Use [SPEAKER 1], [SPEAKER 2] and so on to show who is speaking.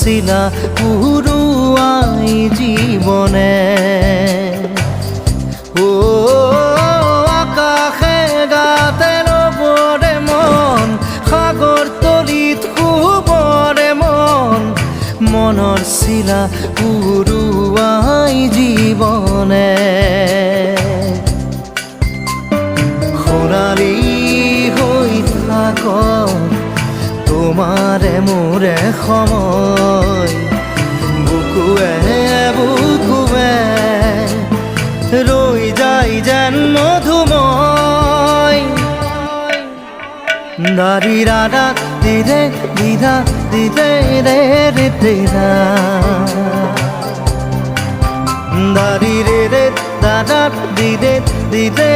[SPEAKER 1] শিলা পুরুয়াই জীবনে ও আকাশে গাতে রবরে মন সাগর তলিত শুবরে মন মনৰ শিলা পুরুয়াই জীবনে সোণালী হৈ থাক তোমাৰে মোৰে সময় বুকুৱে বুকুৱে ৰৈ যায় যেন মধুময় দাৰি ৰাধা দিদে দিদা দিদে ৰে ৰে দিদা দাৰি ৰে ৰে দাদা দিদে দিদে